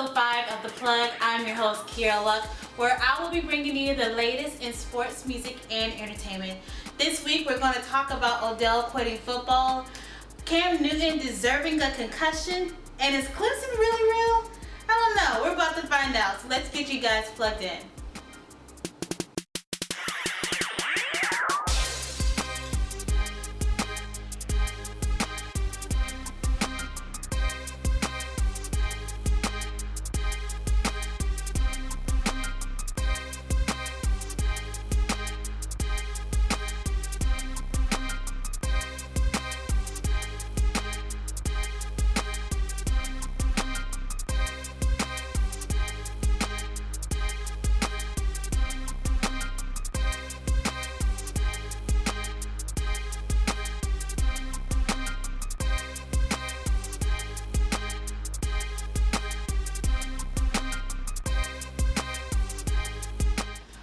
episode 5 of The Plug. I'm your host, Quierra, where I will be bringing you the latest in sports, music, and entertainment. This week, we're going to talk about Odell quitting football, Cam Newton deserving a concussion, and is Clemson really real? I don't know. We're about to find out, so let's get you guys plugged in.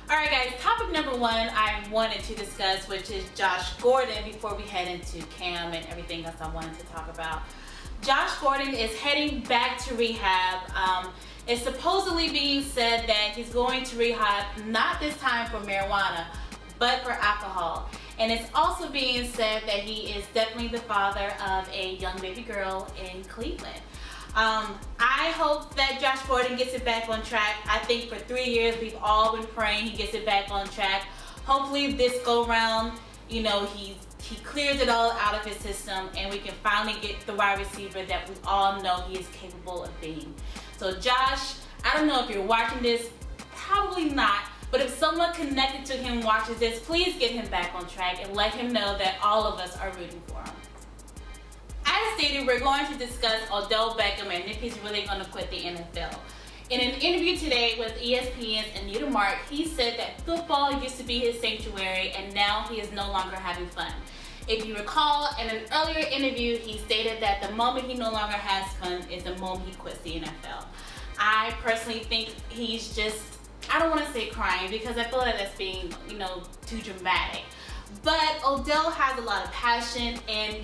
Alright guys, topic number 1 I wanted to discuss, which is Josh Gordon, before we head into Cam and everything else I wanted to talk about. Josh Gordon is heading back to rehab. It's supposedly being said that he's going to rehab not this time for marijuana, but for alcohol. And it's also being said that he is definitely the father of a young baby girl in Cleveland. I hope that Josh Gordon gets it back on track. I think for 3 years we've all been praying he gets it back on track. Hopefully this go round, he clears it all out of his system and we can finally get the wide receiver that we all know he is capable of being. So Josh, I don't know if you're watching this, probably not, but if someone connected to him watches this, please get him back on track and let him know that all of us are rooting for him. As stated, we're going to discuss Odell Beckham and if he's really going to quit the NFL. In an interview today with ESPN's Anita Mark, he said that football used to be his sanctuary and now he is no longer having fun. If you recall, in an earlier interview, he stated that the moment he no longer has fun is the moment he quits the NFL. I personally think he's just, I don't want to say crying because I feel like that's being, too dramatic. But Odell has a lot of passion, and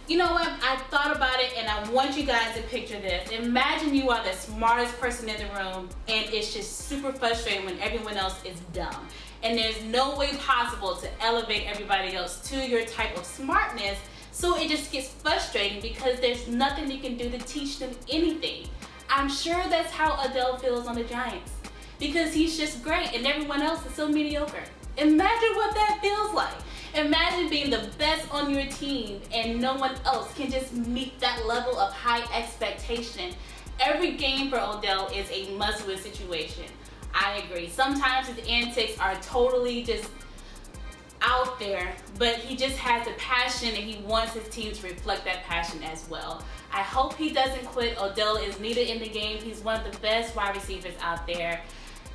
you know what? I thought about it and I want you guys to picture this. Imagine you are the smartest person in the room and it's just super frustrating when everyone else is dumb. And there's no way possible to elevate everybody else to your type of smartness, so it just gets frustrating because there's nothing you can do to teach them anything. I'm sure that's how Odell feels on the Giants because he's just great and everyone else is so mediocre. Imagine what that feels like. Imagine being the best on your team and no one else can just meet that level of high expectation. Every game for Odell is a must-win situation. I agree. Sometimes his antics are totally just out there, but he just has a passion and he wants his team to reflect that passion as well. I hope he doesn't quit. Odell is needed in the game. He's one of the best wide receivers out there.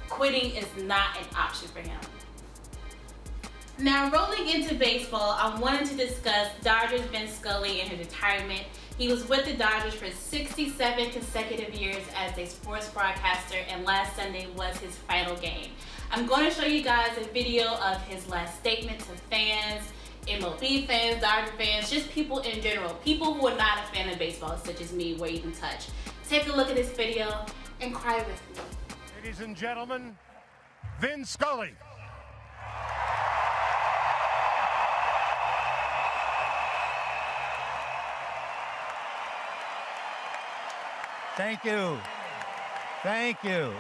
Quitting is not an option for him. Now, rolling into baseball, I wanted to discuss Dodgers Vin Scully and his retirement. He was with the Dodgers for 67 consecutive years as a sports broadcaster, and last Sunday was his final game. I'm going to show you guys a video of his last statement to fans, MLB fans, Dodger fans, just people in general, people who are not a fan of baseball, such as me, where you can touch. Take a look at this video and cry with me. Ladies and gentlemen, Vin Scully. Thank you. Thank you.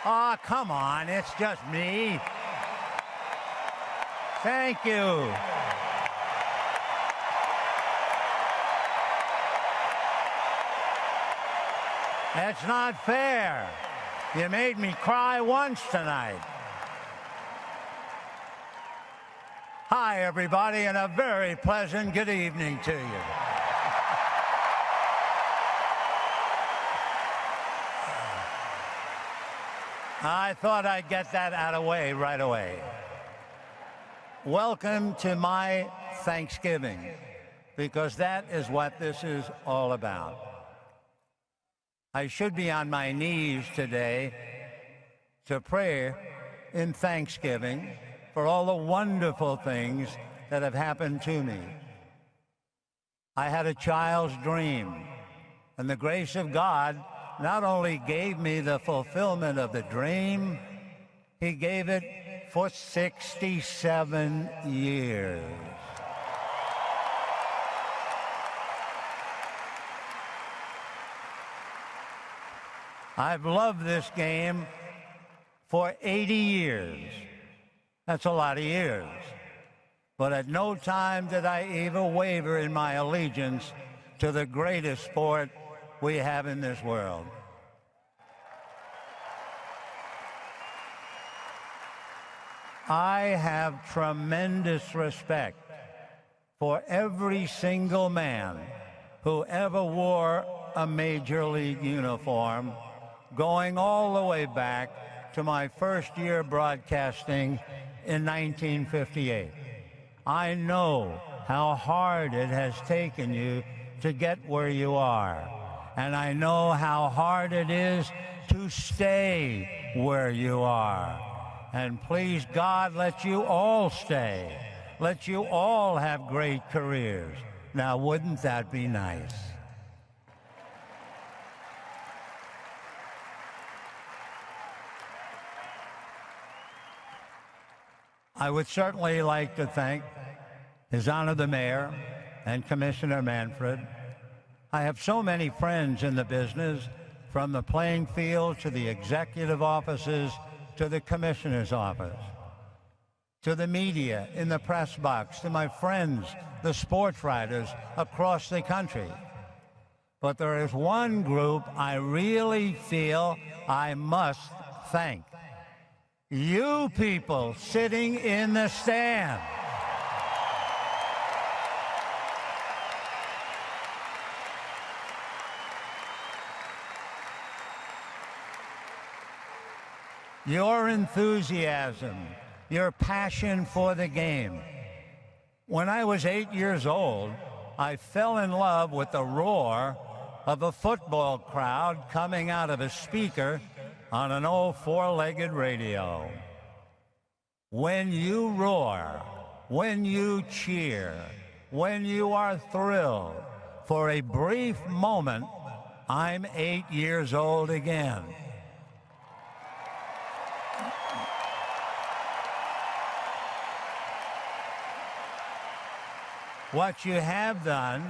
Oh, come on. It's just me. Thank you. That's not fair. You made me cry once tonight. Hi, everybody, and a very pleasant good evening to you. I thought I'd get that out of the way right away. Welcome to my Thanksgiving, because that is what this is all about. I should be on my knees today to pray in thanksgiving for all the wonderful things that have happened to me. I had a child's dream, and the grace of God not only gave me the fulfillment of the dream, he gave it for 67 years. I've loved this game for 80 years. That's a lot of years. But at no time did I ever waver in my allegiance to the greatest sport we have in this world. I have tremendous respect for every single man who ever wore a major league uniform, going all the way back to my first year broadcasting in 1958. I know how hard it has taken you to get where you are, and I know how hard it is to stay where you are. And please, God, let you all stay. Let you all have great careers. Now, wouldn't that be nice? I would certainly like to thank His Honor the Mayor and Commissioner Manfred. I have so many friends in the business, from the playing field to the executive offices to the commissioner's office, to the media in the press box, to my friends, the sports writers across the country. But there is one group I really feel I must thank. You people sitting in the stand. Your enthusiasm, your passion for the game. When I was 8 years old, I fell in love with the roar of a football crowd coming out of a speaker on an old four-legged radio. When you roar, when you cheer, when you are thrilled, for a brief moment, I'm 8 years old again. What you have done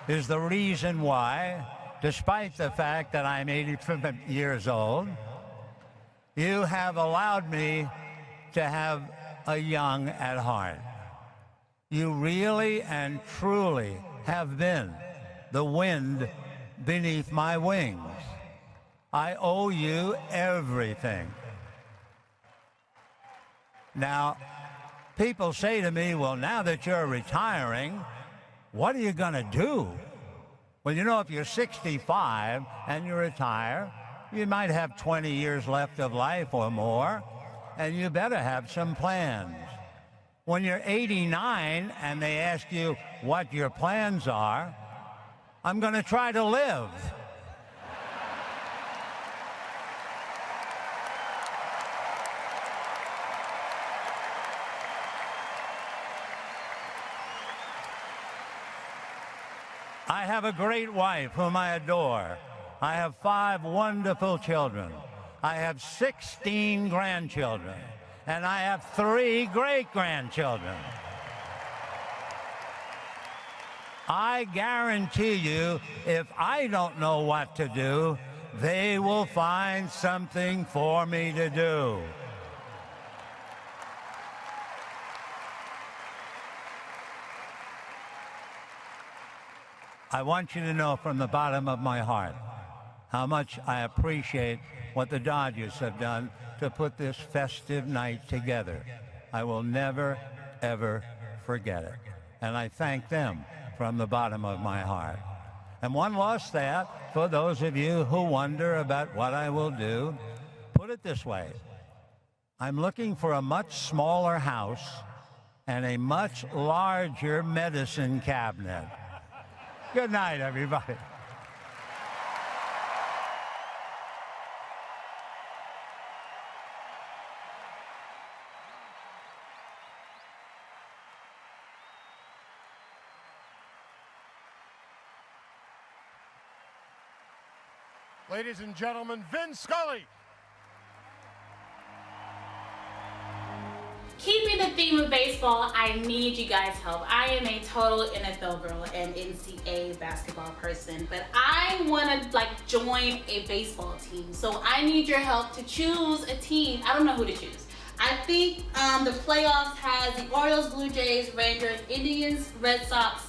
is the reason why, despite the fact that I'm 85 years old, you have allowed me to have a young at heart. You really and truly have been the wind beneath my wings. I owe you everything. Now, people say to me, well, now that you're retiring, what are you going to do? Well, you know, if you're 65 and you retire, you might have 20 years left of life or more, and you better have some plans. When you're 89 and they ask you what your plans are, I'm going to try to live. I have a great wife whom I adore. I have 5 wonderful children. I have 16 grandchildren. And I have 3 great-grandchildren. I guarantee you, if I don't know what to do, they will find something for me to do. I want you to know from the bottom of my heart how much I appreciate what the Dodgers have done to put this festive night together. I will never, ever forget it. And I thank them from the bottom of my heart. And one last thought, for those of you who wonder about what I will do, put it this way. I'm looking for a much smaller house and a much larger medicine cabinet. Good night, everybody. Ladies and gentlemen, Vin Scully. Keeping the theme of baseball, I need you guys' help. I am a total NFL girl and NCAA basketball person, but I want to join a baseball team. So I need your help to choose a team. I don't know who to choose. I think the playoffs has the Orioles, Blue Jays, Rangers, Indians, Red Sox,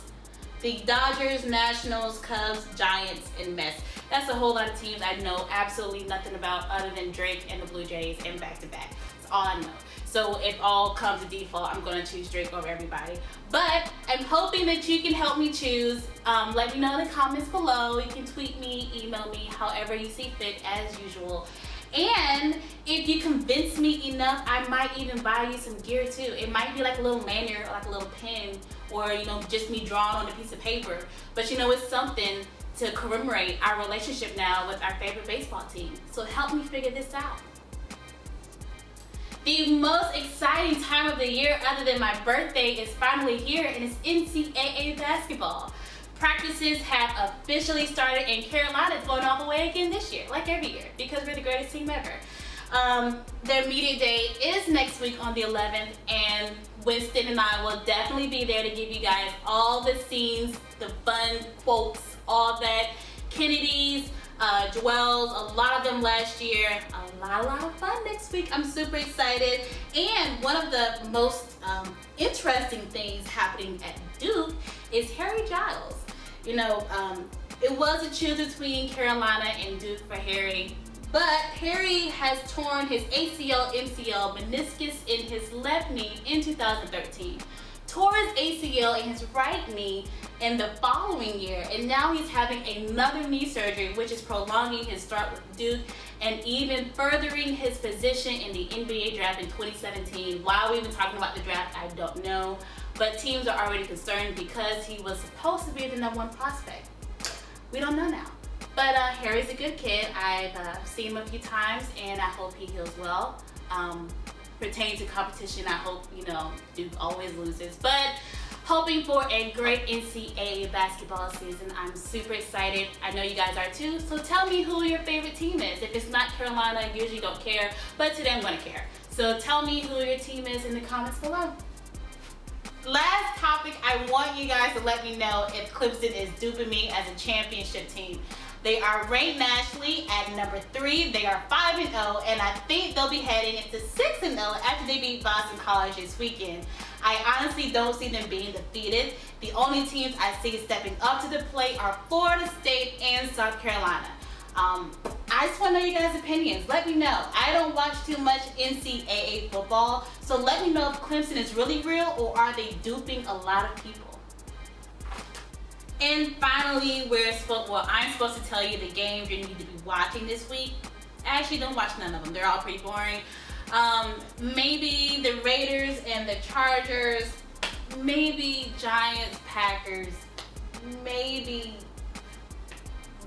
the Dodgers, Nationals, Cubs, Giants, and Mets. That's a whole lot of teams I know absolutely nothing about other than Drake and the Blue Jays and back-to-back. That's all I know. So if all comes to default, I'm going to choose Drake over everybody. But I'm hoping that you can help me choose. Let me know in the comments below. You can tweet me, email me, however you see fit as usual. And if you convince me enough, I might even buy you some gear too. It might be like a little lanyard or like a little pin or, just me drawn on a piece of paper. But it's something to commemorate our relationship now with our favorite baseball team. So help me figure this out. The most exciting time of the year other than my birthday is finally here, and it's NCAA basketball. Practices have officially started, and Carolina is going all the way again this year, like every year, because we're the greatest team ever. Their media day is next week on the 11th, and Winston and I will definitely be there to give you guys all the scenes, the fun quotes, all that. Kennedy's, Joel's, a lot of them last year. A lot of fun next week. I'm super excited. And one of the most interesting things happening at Duke is Harry Giles. It was a choose between Carolina and Duke for Harry, but Harry has torn his ACL, MCL, meniscus in his left knee in 2013. Tore his ACL in his right knee in the following year, and now he's having another knee surgery, which is prolonging his start with Duke and even furthering his position in the NBA draft in 2017. Why are we even talking about the draft? I don't know, but teams are already concerned because he was supposed to be the #1 prospect. We don't know now, but Harry's a good kid. I've seen him a few times, and I hope he heals well. Pertaining to competition, I hope Duke always loses, but hoping for a great NCAA basketball season. I'm super excited. I know you guys are too, so tell me who your favorite team is. If it's not Carolina, I usually don't care, but today I'm going to care. So tell me who your team is in the comments below. Last topic, I want you guys to let me know if Clemson is duping me as a championship team. They are ranked nationally at number 3. They are 5-0, and I think they'll be heading into 6-0 after they beat Boston College this weekend. I honestly don't see them being defeated. The only teams I see stepping up to the plate are Florida State and South Carolina. I just want to know you guys' opinions. Let me know. I don't watch too much NCAA football, so let me know if Clemson is really real or are they duping a lot of people. And finally, I'm supposed to tell you the games you need to be watching this week. Actually, don't watch none of them. They're all pretty boring. Maybe the Raiders and the Chargers. Maybe Giants, Packers. Maybe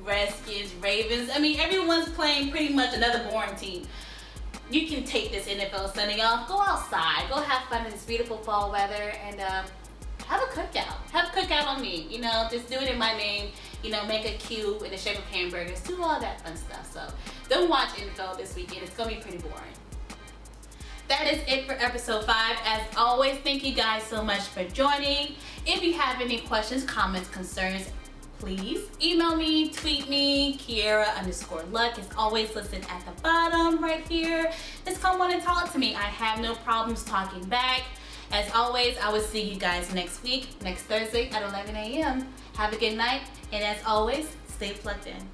Redskins, Ravens. I mean, everyone's playing pretty much another boring team. You can take this NFL Sunday off. Go outside. Go have fun in this beautiful fall weather, and have a cookout. Have a cookout on me. Just do it in my name. Make a cube in the shape of hamburgers. Do all that fun stuff. So don't watch NFL this weekend. It's going to be pretty boring. That is it for episode 5. As always, thank you guys so much for joining. If you have any questions, comments, concerns, please email me, tweet me. Quierra_luck is always listed at the bottom right here. Just come on and talk to me. I have no problems talking back. As always, I will see you guys next week, next Thursday at 11 a.m. Have a good night, and as always, stay plugged in.